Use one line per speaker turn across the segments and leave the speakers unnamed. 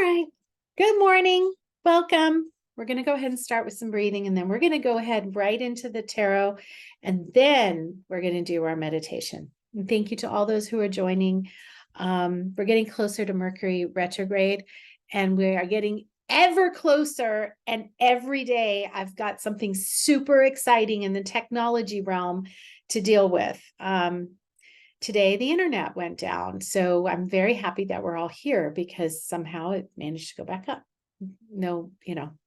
right. Good morning. Welcome. We're going to go ahead and start with some breathing, and then we're going to go ahead right into the tarot, and then we're going to do our meditation. And thank you to all those who are joining. We're getting closer to Mercury retrograde, and we are getting ever closer. And every day I've got something super exciting in the technology realm to deal with. Today the internet went down, so I'm very happy that we're all here because somehow it managed to go back up. No,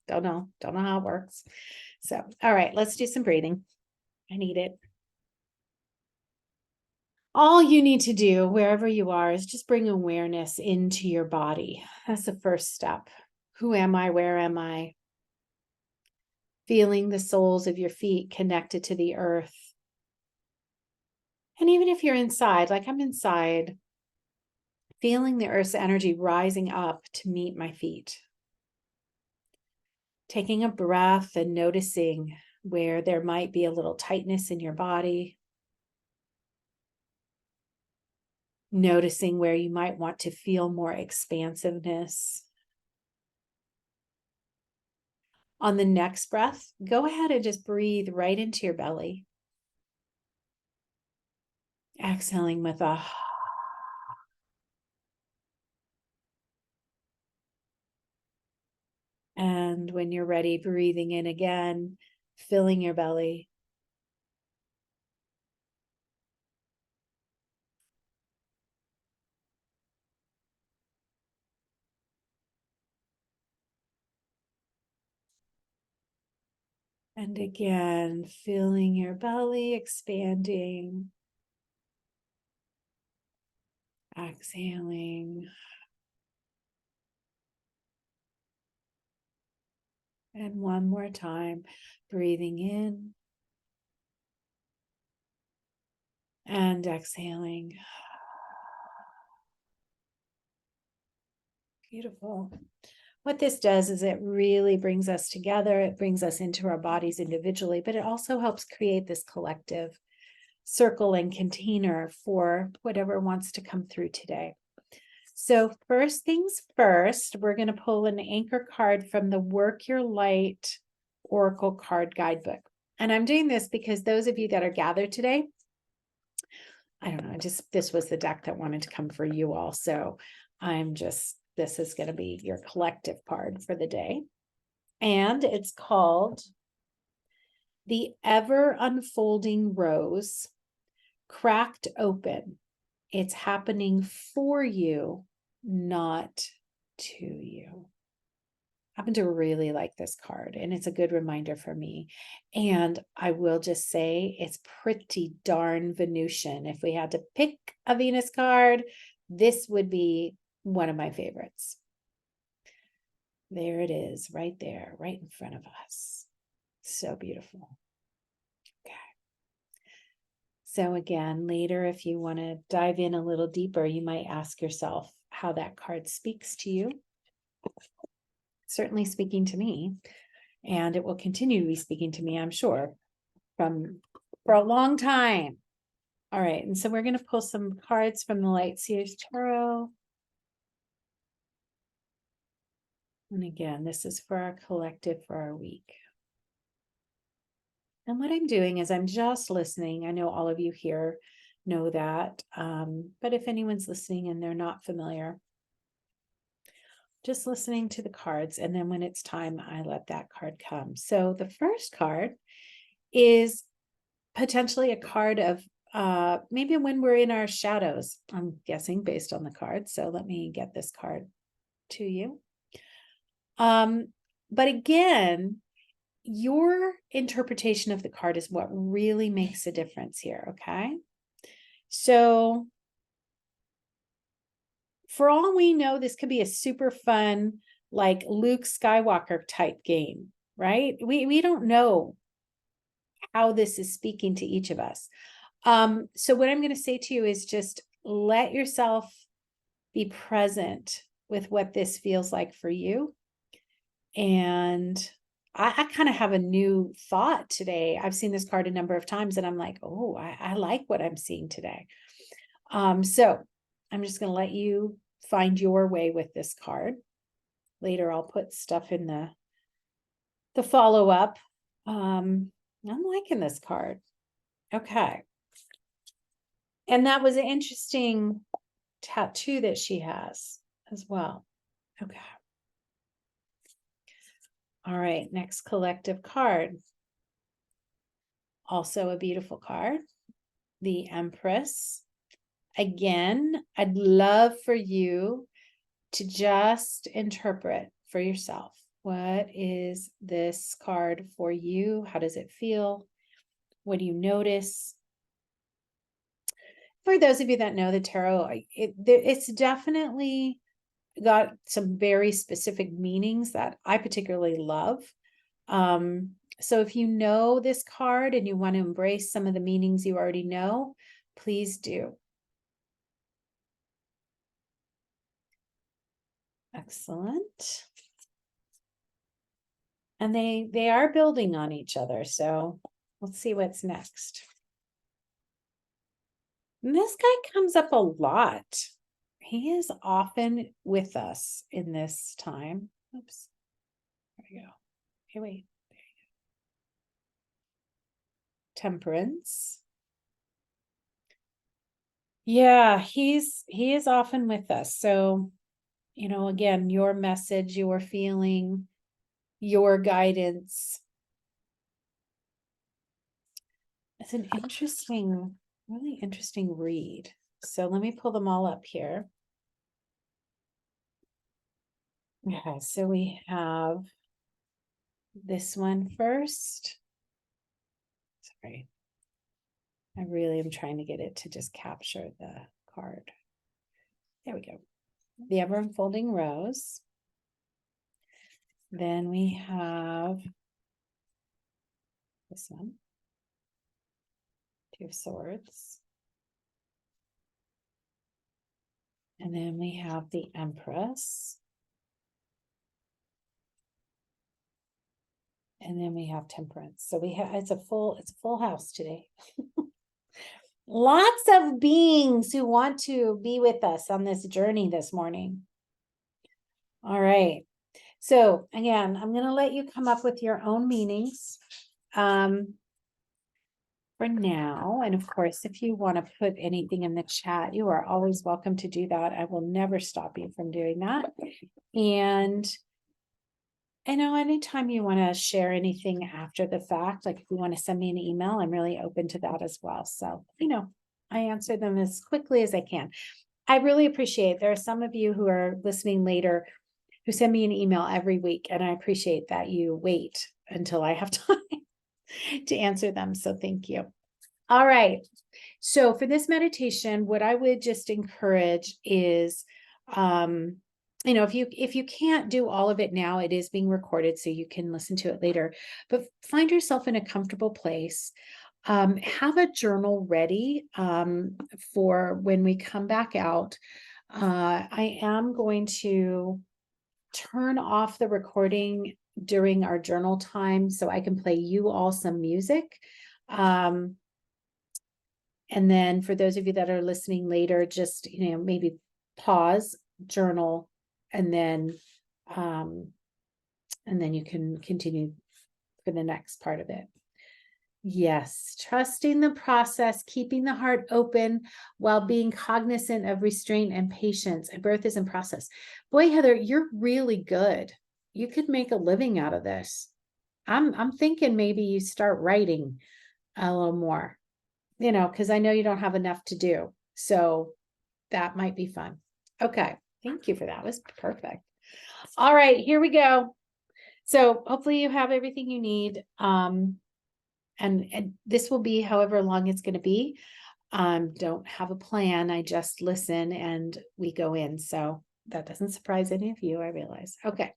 don't know how it works. So, all right, let's do some breathing. I need it. All you need to do wherever you are is just bring awareness into your body. That's the first step. Who am I? Where am I? Feeling the soles of your feet connected to the earth. And even if you're inside, like I'm inside, feeling the earth's energy rising up to meet my feet. Taking a breath and noticing where there might be a little tightness in your body. Noticing where you might want to feel more expansiveness. On the next breath, go ahead and just breathe right into your belly. Exhaling with a and when you're ready, breathing in again, filling your belly. And again, filling your belly, expanding. Exhaling. And one more time, breathing in and exhaling. Beautiful. What this does is it really brings us together. It brings us into our bodies individually, but it also helps create this collective circle and container for whatever wants to come through today. So first things first, we're going to pull an anchor card from the Work Your Light Oracle Card Guidebook. And I'm doing this because those of you that are gathered today, I don't know, this was the deck that wanted to come for you all. So this is going to be your collective card for the day. And it's called The Ever Unfolding Rose, Cracked Open. It's happening for you, not to you. I happen to really like this card, and it's a good reminder for me. And I will just say it's pretty darn Venusian. If we had to pick a Venus card, this would be one of my favorites. There it is, right there, right in front of us. So beautiful. Okay. So again, later, if you want to dive in a little deeper, you might ask yourself how that card speaks to you. Certainly speaking to me, and it will continue to be speaking to me, I'm sure, for a long time. All right, and so we're going to pull some cards from the Light Seers Tarot. And again, this is for our collective for our week. And what I'm doing is I'm just listening. I know all of you here know that, but if anyone's listening and they're not familiar, just listening to the cards, and then when it's time, I let that card come. So the first card is potentially a card of maybe when we're in our shadows, I'm guessing based on the card. So let me get this card to you. But again, your interpretation of the card is what really makes a difference here, okay? So for all we know, this could be a super fun, like Luke Skywalker type game, right? We don't know how this is speaking to each of us. So what I'm going to say to you is just let yourself be present with what this feels like for you. And I kind of have a new thought today. I've seen this card a number of times and I'm like, oh, I like what I'm seeing today. So I'm just going to let you find your way with this card. later I'll put stuff in the follow-up. I'm liking this card. Okay. And that was an interesting tattoo that she has as well. Okay. All right, next collective card. Also a beautiful card, the Empress. Again, I'd love for you to just interpret for yourself. What is this card for you? How does it feel? What do you notice? For those of you that know the tarot, it's definitely got some very specific meanings that I particularly love. So if you know this card and you want to embrace some of the meanings you already know, please do. Excellent. And they are building on each other. So let's see what's next. And this guy comes up a lot. He is often with us in this time. Oops. There we go. Okay, wait. There you go. Temperance. Yeah, he is often with us. So, again, your message, your feeling, your guidance. It's an really interesting read. So let me pull them all up here. Okay, so we have this one first. Sorry. I really am trying to get it to just capture the card. There we go. The ever unfolding rose. Then we have this one. Two of Swords. And then we have the Empress. And then we have Temperance. So we have it's a full house today. Lots of beings who want to be with us on this journey this morning. All right. So again, I'm going to let you come up with your own meanings for now. And of course, if you want to put anything in the chat, you are always welcome to do that. I will never stop you from doing that. And anytime you want to share anything after the fact, like if you want to send me an email, I'm really open to that as well. So, I answer them as quickly as I can. I really appreciate there are some of you who are listening later who send me an email every week, and I appreciate that you wait until I have time to answer them. So thank you. All right. So for this meditation, what I would just encourage is, if you can't do all of it now, it is being recorded so you can listen to it later, but find yourself in a comfortable place. Have a journal ready for when we come back out. I am going to turn off the recording during our journal time so I can play you all some music. And then for those of you that are listening later, just, maybe pause, journal, and then you can continue for the next part of it. Yes, trusting the process, keeping the heart open while being cognizant of restraint and patience. And birth is in process. Boy, Heather, you're really good. You could make a living out of this. I'm thinking maybe you start writing a little more, because I know you don't have enough to do. So that might be fun. Okay. Thank you for that. It was perfect. All right, here we go. So hopefully you have everything you need. And this will be however long it's going to be. Don't have a plan. I just listen and we go in. So that doesn't surprise any of you, I realize. Okay.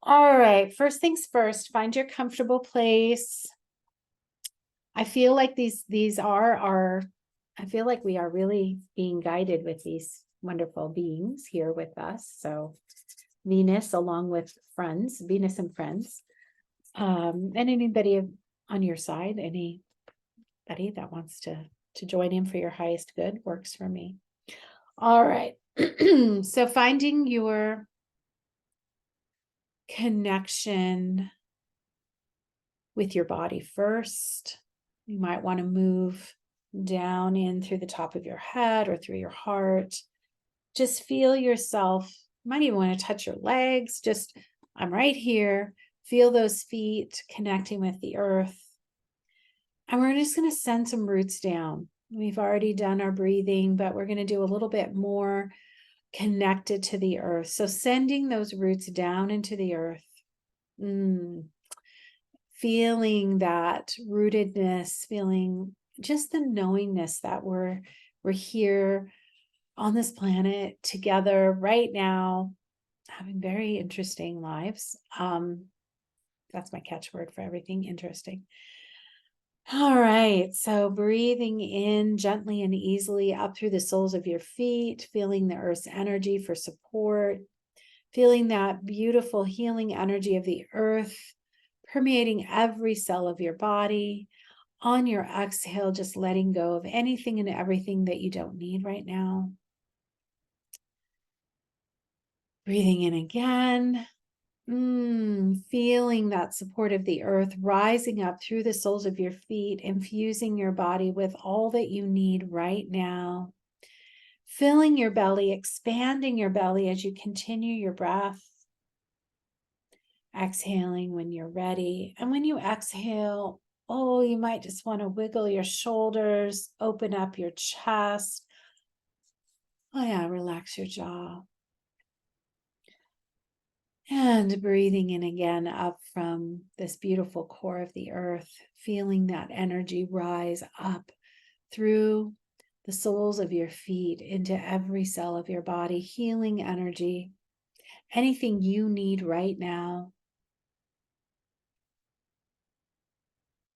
All right. First things first, find your comfortable place. I feel like I feel like we are really being guided with these wonderful beings here with us. So Venus, along with friends, Venus and friends, and anybody on your side, anybody that wants to join in for your highest good works for me. All right. So finding your connection with your body first. You might want to move down in through the top of your head or through your heart. Just feel yourself. You might even want to touch your legs. Just, I'm right here. Feel those feet connecting with the earth. And we're just going to send some roots down. We've already done our breathing, but we're going to do a little bit more connected to the earth. So sending those roots down into the earth. Feeling that rootedness, feeling just the knowingness that we're here on this planet together right now, having very interesting lives. That's my catchword for everything interesting. All right, so breathing in gently and easily up through the soles of your feet, feeling the earth's energy for support, feeling that beautiful healing energy of the earth permeating every cell of your body. On your exhale, just letting go of anything and everything that you don't need right now. Breathing in again. Feeling that support of the earth rising up through the soles of your feet, infusing your body with all that you need right now. Filling your belly, expanding your belly as you continue your breath. Exhaling when you're ready. And when you exhale, you might just want to wiggle your shoulders, open up your chest. Relax your jaw. And breathing in again up from this beautiful core of the earth, feeling that energy rise up through the soles of your feet into every cell of your body, healing energy, anything you need right now.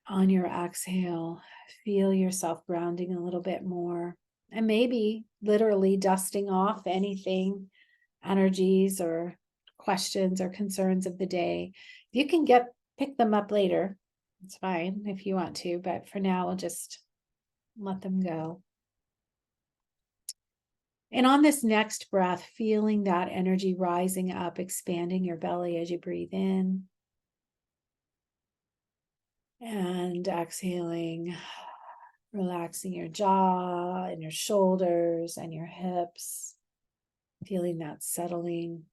On your exhale, feel yourself grounding a little bit more, and maybe literally dusting off anything, energies or questions or concerns of the day. You can pick them up later. It's fine if you want to, but for now, we'll just let them go. And on this next breath, feeling that energy rising up, expanding your belly as you breathe in. And exhaling, relaxing your jaw and your shoulders and your hips, feeling that settling,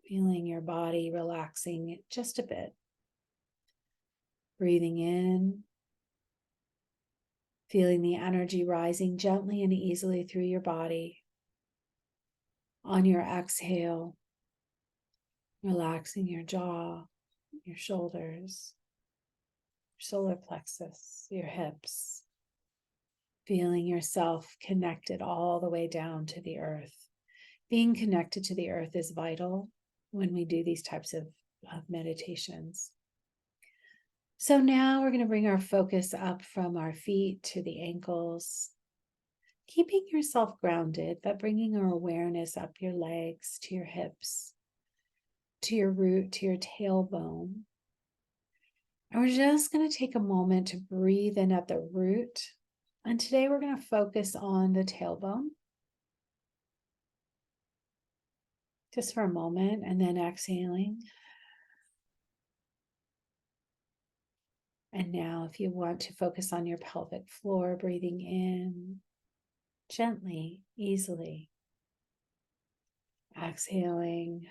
feeling your body relaxing just a bit. Breathing in, feeling the energy rising gently and easily through your body. On your exhale, relaxing your jaw, your shoulders, your solar plexus, your hips, feeling yourself connected all the way down to the earth. Being connected to the earth is vital when we do these types of meditations. So now we're going to bring our focus up from our feet to the ankles, keeping yourself grounded, but bringing our awareness up your legs, to your hips, to your root, to your tailbone. And we're just going to take a moment to breathe in at the root. And today we're going to focus on the tailbone. Just for a moment, and then exhaling. And now if you want to focus on your pelvic floor, breathing in gently, easily. Exhaling,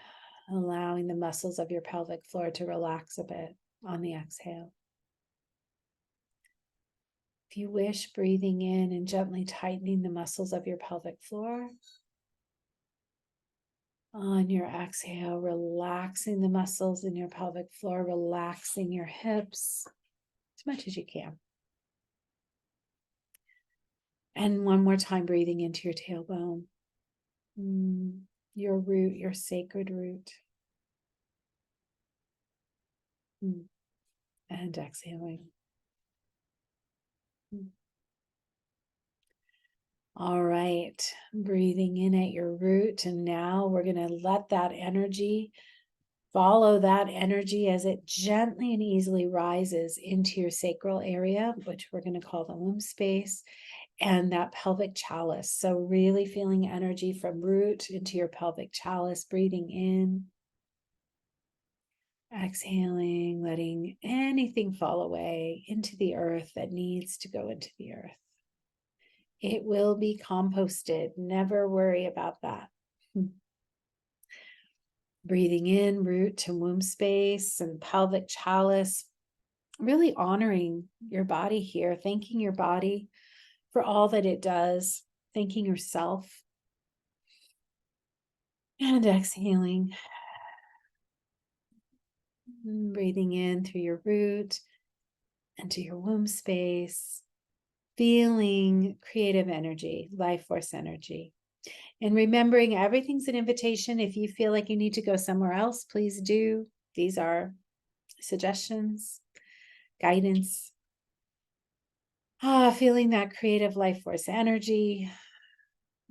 allowing the muscles of your pelvic floor to relax a bit on the exhale. If you wish, breathing in and gently tightening the muscles of your pelvic floor. On your exhale, relaxing the muscles in your pelvic floor, relaxing your hips as much as you can. And one more time, breathing into your tailbone, your root, your sacred root. And exhaling. All right, breathing in at your root. And now we're going to let that energy, follow that energy as it gently and easily rises into your sacral area, which we're going to call the womb space, and that pelvic chalice. So really feeling energy from root into your pelvic chalice, breathing in. Exhaling, letting anything fall away into the earth that needs to go into the earth. It will be composted. Never worry about that. Breathing in, root to womb space and pelvic chalice. Really honoring your body here, thanking your body for all that it does, thanking yourself. And exhaling. Breathing in through your root and to your womb space. Feeling creative energy, life force energy. And remembering everything's an invitation. If you feel like you need to go somewhere else, please do. These are suggestions, guidance. Feeling that creative life force energy.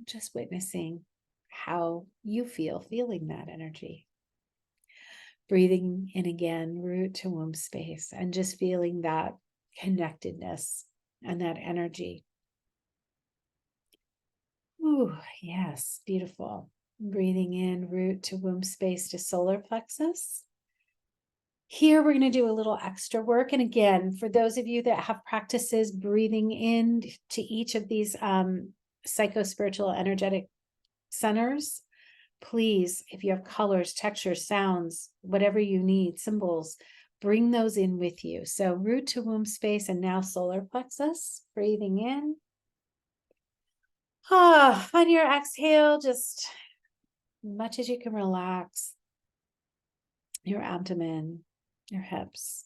Just witnessing how you feel feeling that energy. Breathing in again, root to womb space, and just feeling that connectedness and that energy. Ooh, yes, beautiful. Breathing in, root to womb space to solar plexus. Here we're going to do a little extra work. And again, for those of you that have practices breathing in to each of these psycho-spiritual energetic centers, please, if you have colors, textures, sounds, whatever you need, symbols, bring those in with you. So root to womb space and now solar plexus, breathing in. On your exhale, just as much as you can relax your abdomen, your hips.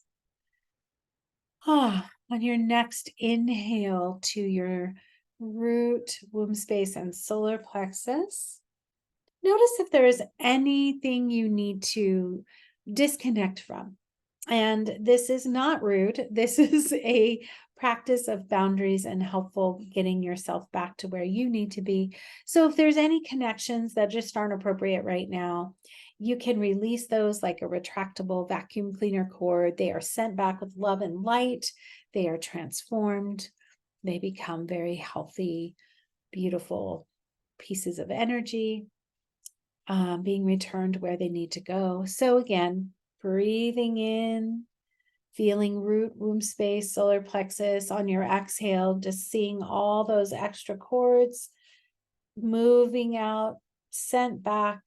On your next inhale to your root, womb space, and solar plexus, notice if there is anything you need to disconnect from. And this is not rude. This is a practice of boundaries and helpful getting yourself back to where you need to be. So if there's any connections that just aren't appropriate right now, you can release those like a retractable vacuum cleaner cord. They are sent back with love and light. They are transformed. They become very healthy, beautiful pieces of energy, being returned where they need to go. So again, breathing in, feeling root, womb space, solar plexus. On your exhale, just seeing all those extra cords moving out, sent back,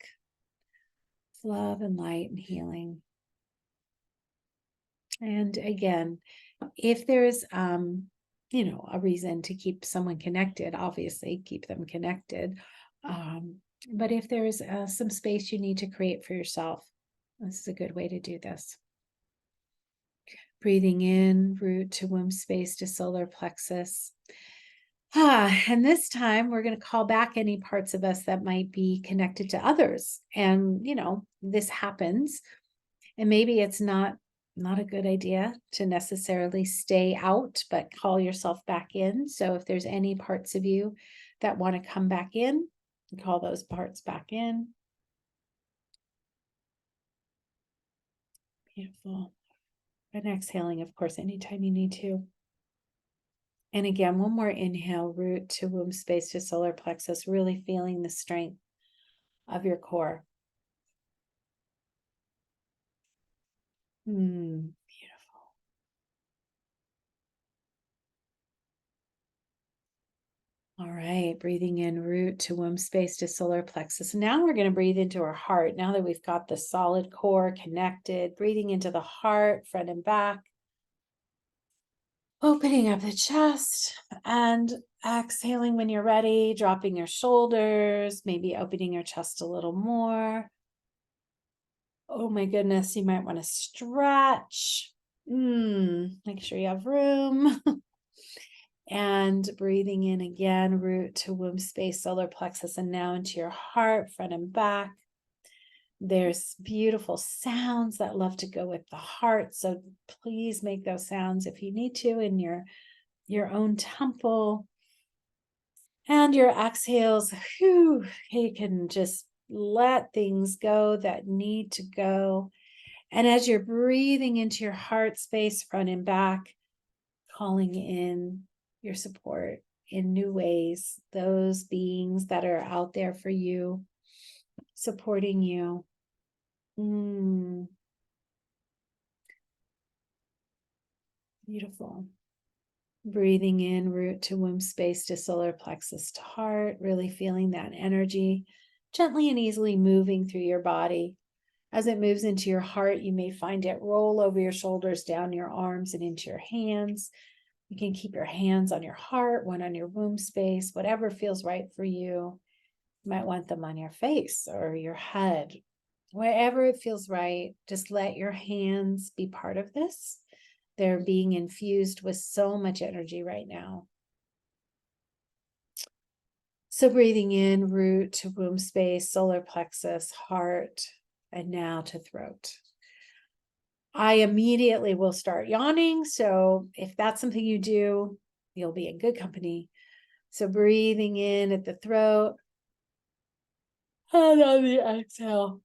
love and light and healing. And again, if there's a reason to keep someone connected, obviously keep them connected. But if there's some space you need to create for yourself, this is a good way to do this. Breathing in, root to womb space to solar plexus. And this time we're going to call back any parts of us that might be connected to others. And, this happens. And maybe it's not a good idea to necessarily stay out, but call yourself back in. So if there's any parts of you that want to come back in, call those parts back in. Beautiful. And exhaling, of course, anytime you need to. And again, one more inhale, root to womb space to solar plexus, really feeling the strength of your core. Beautiful. All right, breathing in, root to womb space to solar plexus. Now we're going to breathe into our heart. Now that we've got the solid core connected, breathing into the heart, front and back. Opening up the chest and exhaling when you're ready, dropping your shoulders, maybe opening your chest a little more. Oh my goodness, you might want to stretch. Make sure you have room. And breathing in again, root to womb space, solar plexus, and now into your heart, front and back. There's beautiful sounds that love to go with the heart. So please make those sounds if you need to in your own tempo. And your exhales, you can just let things go that need to go. And as you're breathing into your heart space, front and back, calling in your support in new ways, those beings that are out there for you, supporting you. Beautiful. Breathing in, root to womb space to solar plexus to heart, really feeling that energy gently and easily moving through your body. As it moves into your heart, you may find it roll over your shoulders, down your arms, and into your hands. You can keep your hands on your heart, one on your womb space, whatever feels right for you. You might want them on your face or your head, wherever it feels right. Just let your hands be part of this. They're being infused with so much energy right now. So breathing in, root to womb space, solar plexus, heart, and now to throat. I immediately will start yawning. So if that's something you do, you'll be in good company. So breathing in at the throat and on the exhale.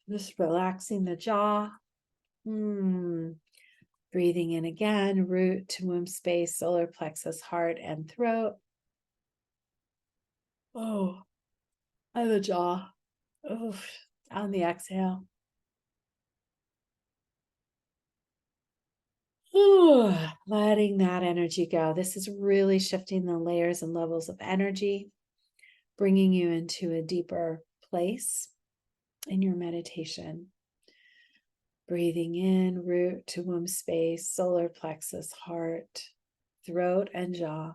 Just relaxing the jaw. Breathing in again, root to womb space, solar plexus, heart, and throat. And the jaw. On the exhale. Letting that energy go. This is really shifting the layers and levels of energy, bringing you into a deeper place in your meditation. Breathing in, root to womb space, solar plexus, heart, throat, and jaw.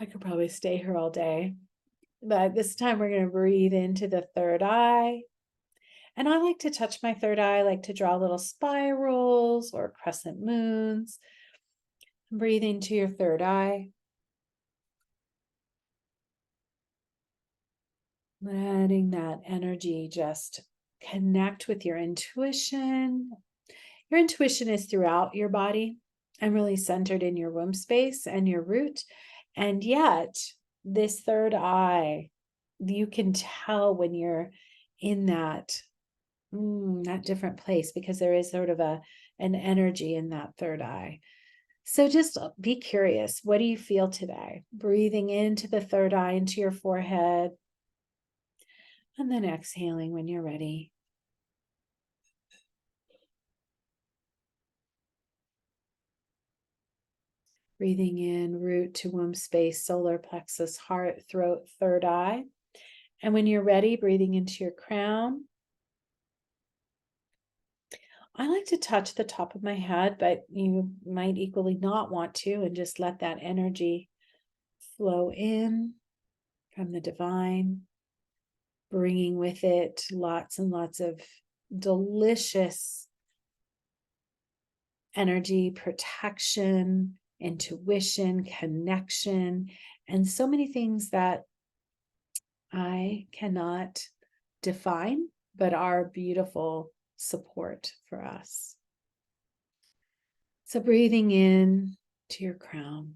I could probably stay here all day, but this time we're going to breathe into the third eye. And I like to touch my third eye, I like to draw little spirals or crescent moons. Breathe into your third eye. Letting that energy just connect with your intuition. Your intuition is throughout your body and really centered in your womb space and your root. And yet, this third eye, you can tell when you're in that different place, because there is sort of an energy in that third eye. So just be curious. What do you feel today? Breathing into the third eye, into your forehead, and then exhaling when you're ready. Breathing in, root to womb space, solar plexus, heart, throat, third eye. And when you're ready, breathing into your crown. I like to touch the top of my head, but you might equally not want to, and just let that energy flow in from the divine, bringing with it lots and lots of delicious energy, protection, intuition, connection, and so many things that I cannot define, but are beautiful support for us. So breathing in to your crown.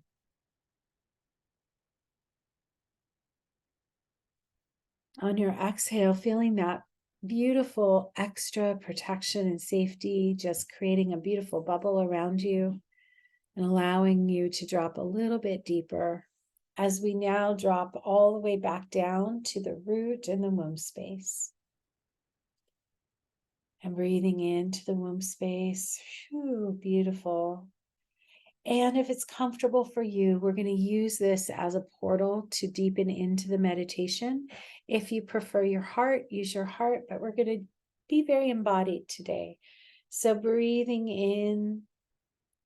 On your exhale, feeling that beautiful extra protection and safety, just creating a beautiful bubble around you and allowing you to drop a little bit deeper as we now drop all the way back down to the root and the womb space. And breathing into the womb space. Beautiful. And if it's comfortable for you, we're going to use this as a portal to deepen into the meditation. If you prefer your heart, use your heart, but we're going to be very embodied today. So breathing in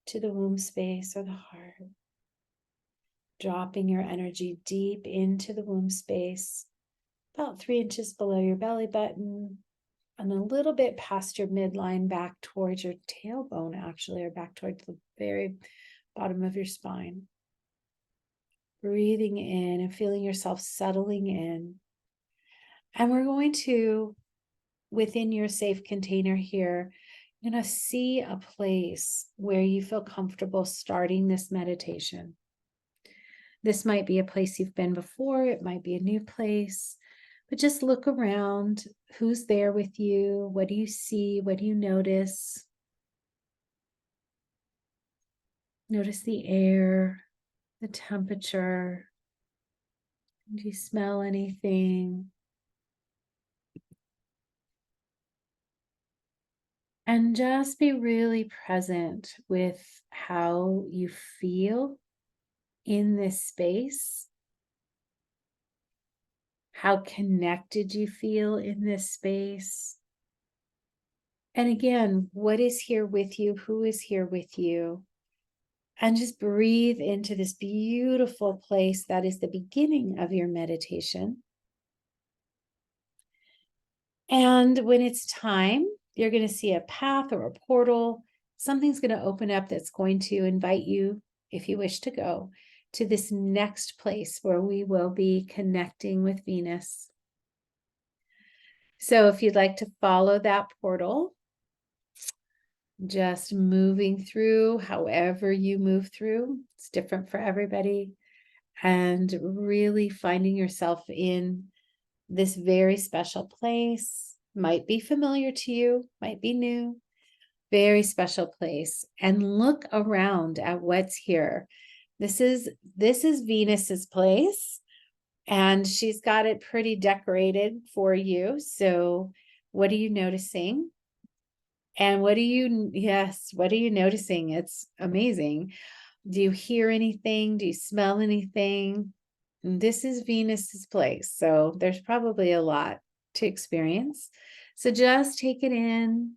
to the womb space or the heart, dropping your energy deep into the womb space, about 3 inches below your belly button, and a little bit past your midline, back towards your tailbone, actually, or back towards the very bottom of your spine. Breathing in and feeling yourself settling in. And we're going to, within your safe container here, you're going to see a place where you feel comfortable starting this meditation. This might be a place you've been before. It might be a new place. But just look around. Who's there with you? What do you see? What do you notice? Notice the air, the temperature. Do you smell anything? And just be really present with how you feel in this space, how connected you feel in this space. And again, what is here with you? Who is here with you? And just breathe into this beautiful place that is the beginning of your meditation. And when it's time, you're going to see a path or a portal. Something's going to open up that's going to invite you, if you wish to go, to this next place where we will be connecting with Venus. So if you'd like to follow that portal, just moving through however you move through, it's different for everybody, and really finding yourself in this very special place. Might be familiar to you, might be new, very special place. And look around at what's here. This is Venus's place, and she's got it pretty decorated for you. So what are you noticing? And what are you noticing? It's amazing. Do you hear anything? Do you smell anything? This is Venus's place, so there's probably a lot to experience. So just take it in.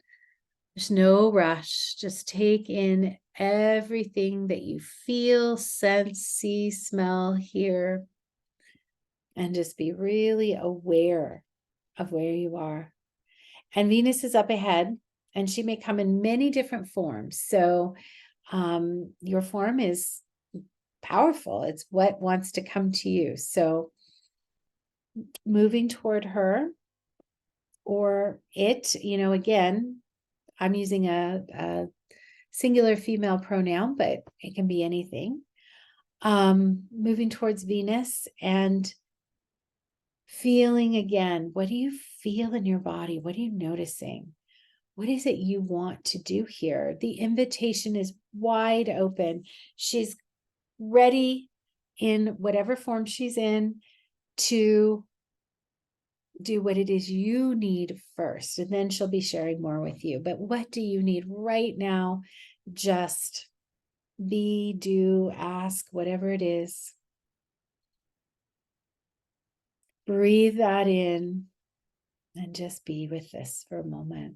There's no rush. Just take in everything that you feel, sense, see, smell, hear, and just be really aware of where you are. And Venus is up ahead, and she may come in many different forms. So your form is powerful. It's what wants to come to you. So moving toward her or it, again, I'm using a singular female pronoun, but it can be anything. Moving towards Venus and feeling again, what do you feel in your body? What are you noticing? What is it you want to do here? The invitation is wide open. She's ready in whatever form she's in to do what it is you need first, and then she'll be sharing more with you. But what do you need right now? Just be, do, ask, whatever it is. Breathe that in and just be with this for a moment.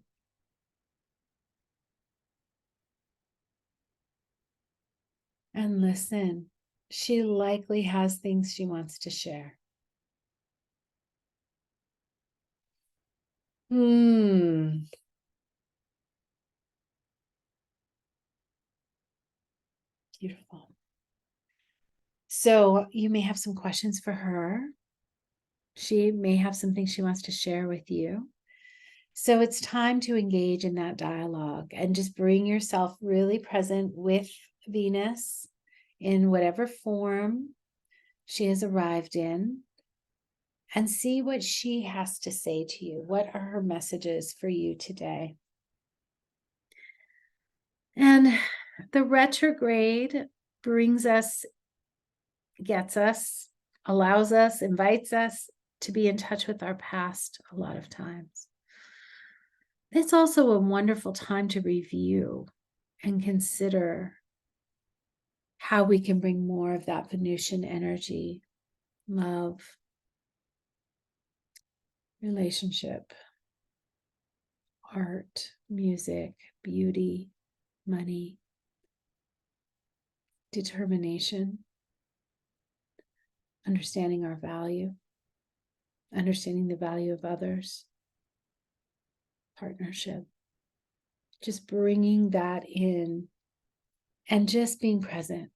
And listen. She likely has things she wants to share. Beautiful. So you may have some questions for her. She may have something she wants to share with you. So it's time to engage in that dialogue and just bring yourself really present with Venus in whatever form she has arrived in, and see what she has to say to you. What are her messages for you today? And the retrograde brings us, gets us, allows us, invites us to be in touch with our past a lot of times. It's also a wonderful time to review and consider how we can bring more of that Venusian energy, love, relationship, art, music, beauty, money, determination, understanding our value, understanding the value of others, partnership, just bringing that in and just being present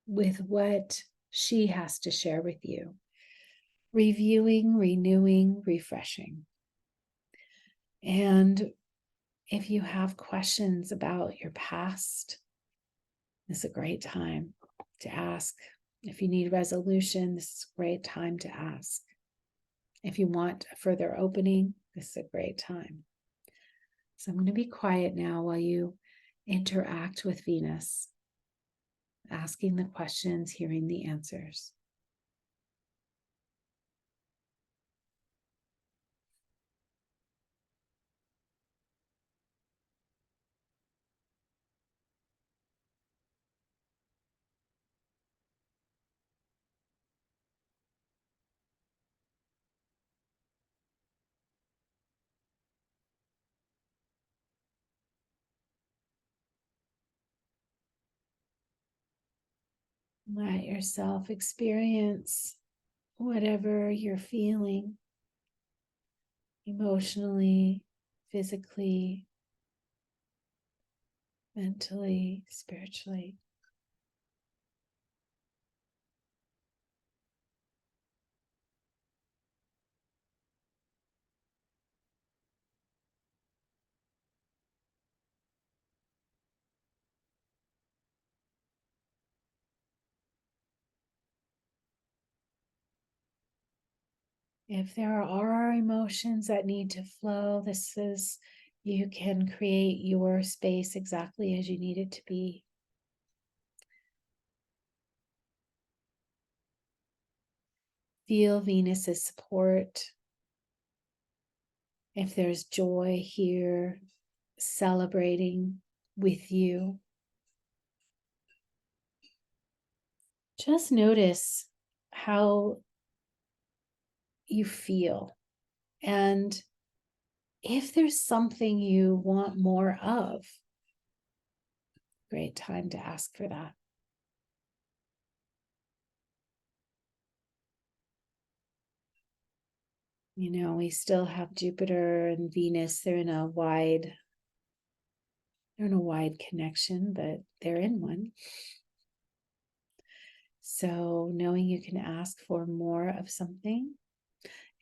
with what she has to share with you. Reviewing, renewing, refreshing. And if you have questions about your past, this is a great time to ask. If you need resolution, this is a great time to ask. If you want a further opening, this is a great time. So I'm going to be quiet now while you interact with Venus, asking the questions, hearing the answers. Let yourself experience whatever you're feeling emotionally, physically, mentally, spiritually. If there are emotions that need to flow, you can create your space exactly as you need it to be. Feel Venus's support. If there's joy here, celebrating with you, just notice how you feel. And if there's something you want more of, great time to ask for that. We still have Jupiter and Venus. They're in a wide connection, but they're in one. So knowing you can ask for more of something.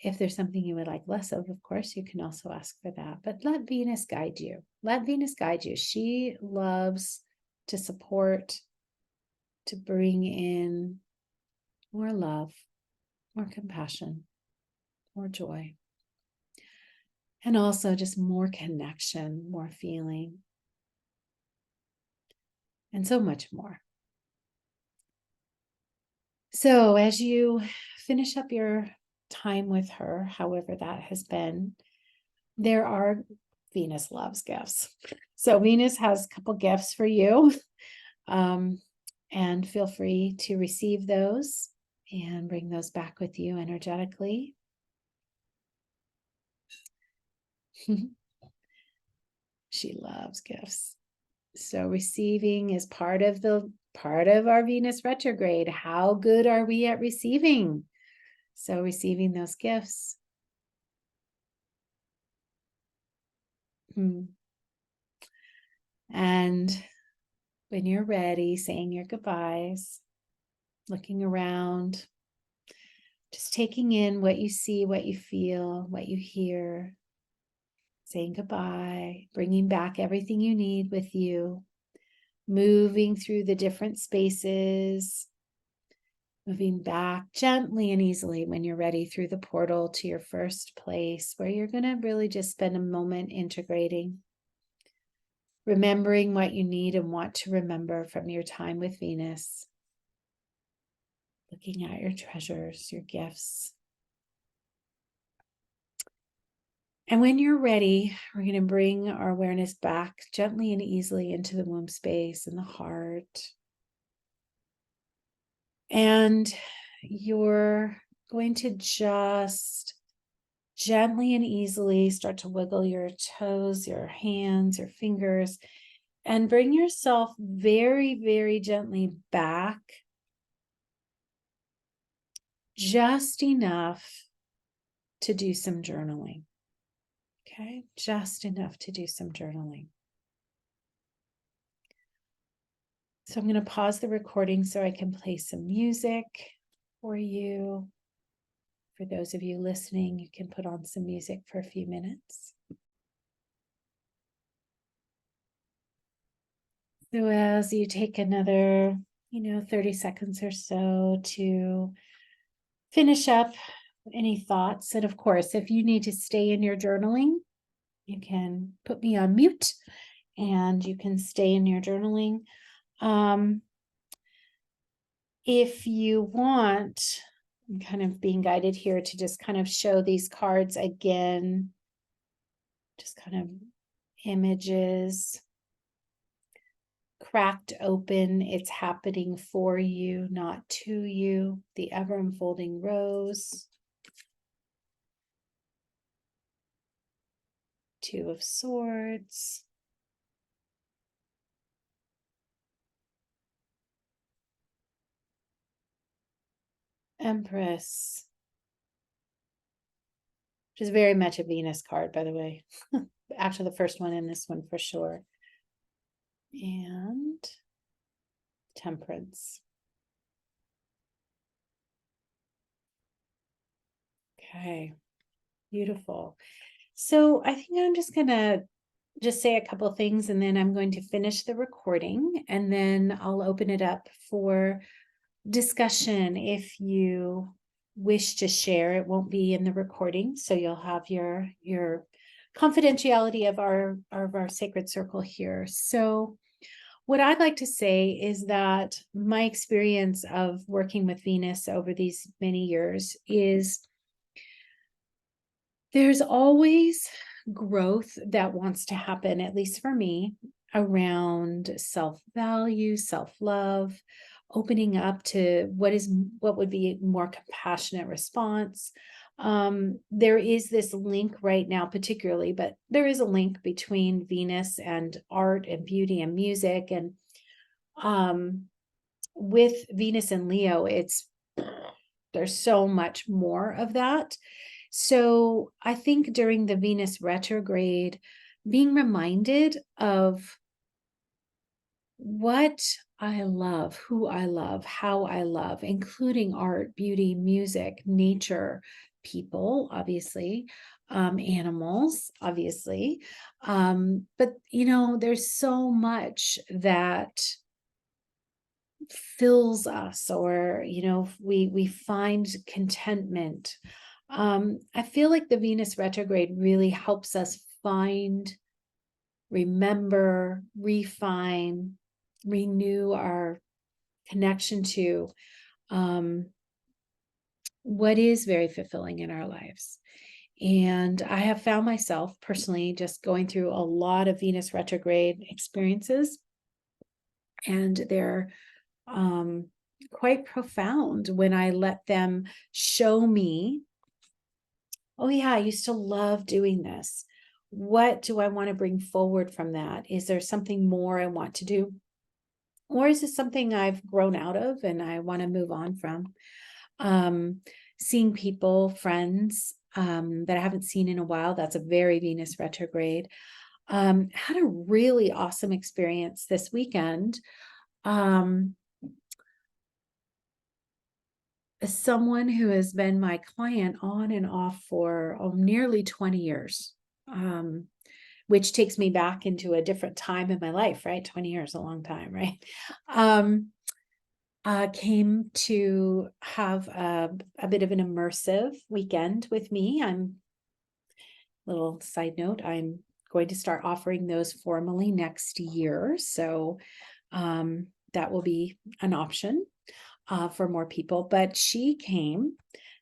If there's something you would like less of course, you can also ask for that. But let Venus guide you. Let Venus guide you. She loves to support, to bring in more love, more compassion, more joy. And also just more connection, more feeling, and so much more. So as you finish up your time with her, however that has been, there are Venus loves gifts. So Venus has a couple gifts for you. And feel free to receive those and bring those back with you energetically. She loves gifts. So receiving is part of our Venus retrograde. How good are we at receiving? So receiving those gifts. And when you're ready, saying your goodbyes, looking around, just taking in what you see, what you feel, what you hear, saying goodbye, bringing back everything you need with you, moving through the different spaces, moving back gently and easily when you're ready through the portal to your first place where you're going to really just spend a moment integrating, remembering what you need and want to remember from your time with Venus, looking at your treasures, your gifts. And when you're ready, we're going to bring our awareness back gently and easily into the womb space and the heart. And you're going to just gently and easily start to wiggle your toes, your hands, your fingers, and bring yourself very, very gently back, just enough to do some journaling. Okay, just enough to do some journaling. So I'm going to pause the recording so I can play some music for you. For those of you listening, you can put on some music for a few minutes. So as you take another, 30 seconds or so to finish up any thoughts. And of course, if you need to stay in your journaling, you can put me on mute and you can stay in your journaling. If you want, I'm kind of being guided here to just kind of show these cards again, just kind of images cracked open. It's happening for you, not to you. The ever unfolding rose. Two of Swords. Empress, which is very much a Venus card, by the way. After the first one and this one for sure. And Temperance. Okay, beautiful. So I think I'm just gonna just say a couple things and then I'm going to finish the recording and then I'll open it up for discussion if you wish to share. It won't be in the recording, so you'll have your confidentiality of our sacred circle here. So what I'd like to say is that my experience of working with Venus over these many years is there's always growth that wants to happen, at least for me, around self-value, self-love, opening up to what would be a more compassionate response. There is this link right now, particularly, but there is a link between Venus and art and beauty and music. And with Venus and Leo, there's so much more of that. So I think during the Venus retrograde, being reminded of what I love, who I love, how I love, including art, beauty, music, nature, people, obviously, animals, obviously. But, there's so much that fills us, or we find contentment. I feel like the Venus retrograde really helps us find, remember, refine, renew our connection to what is very fulfilling in our lives. And I have found myself personally just going through a lot of Venus retrograde experiences, and they're quite profound when I let them show me, oh yeah, I used to love doing this. What do I want to bring forward from that? Is there something more I want to do? Or is this something I've grown out of and I want to move on from? Seeing people, friends that I haven't seen in a while, that's a very Venus retrograde. Had a really awesome experience this weekend. Someone who has been my client on and off for nearly 20 years, which takes me back into a different time in my life, right? 20 years, a long time, right? Came to have a bit of an immersive weekend with me. Little side note, I'm going to start offering those formally next year. So that will be an option for more people. But she came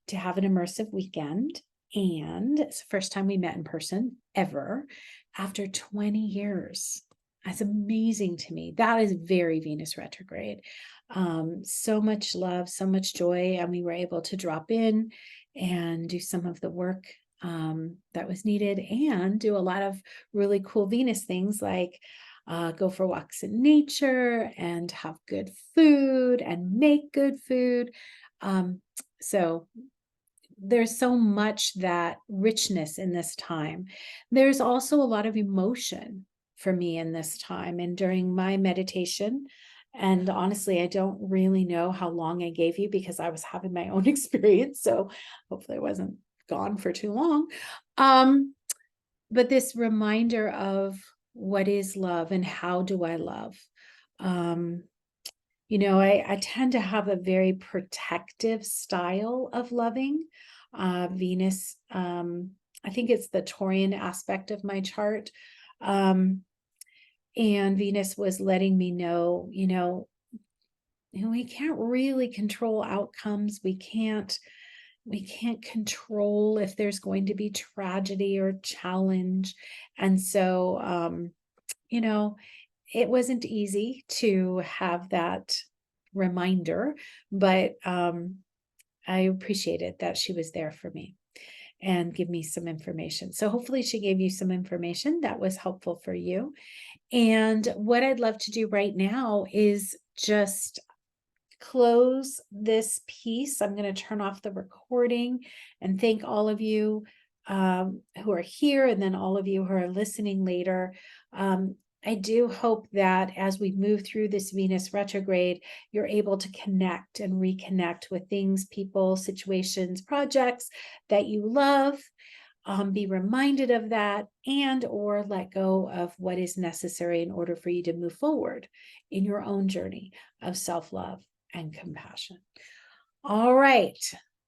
to have an immersive weekend, and it's the first time we met in person ever after 20 years. That's amazing to me. That is very Venus retrograde. So much love, so much joy. And we were able to drop in and do some of the work that was needed, and do a lot of really cool Venus things like go for walks in nature and have good food and make good food. So there's so much that richness in this time. There's also a lot of emotion for me in this time. And during my meditation, and honestly, I don't really know how long I gave you because I was having my own experience. So hopefully I wasn't gone for too long. But this reminder of what is love and how do I love? I tend to have a very protective style of loving. Venus, I think it's the Taurian aspect of my chart. And Venus was letting me know, we can't really control outcomes. We can't control if there's going to be tragedy or challenge. And so, it wasn't easy to have that reminder, but I appreciated that she was there for me and give me some information. So hopefully she gave you some information that was helpful for you. And what I'd love to do right now is just close this piece. I'm going to turn off the recording and thank all of you who are here, and then all of you who are listening later. I do hope that as we move through this Venus retrograde, you're able to connect and reconnect with things, people, situations, projects that you love. Be reminded of that, and or let go of what is necessary in order for you to move forward in your own journey of self-love and compassion. All right.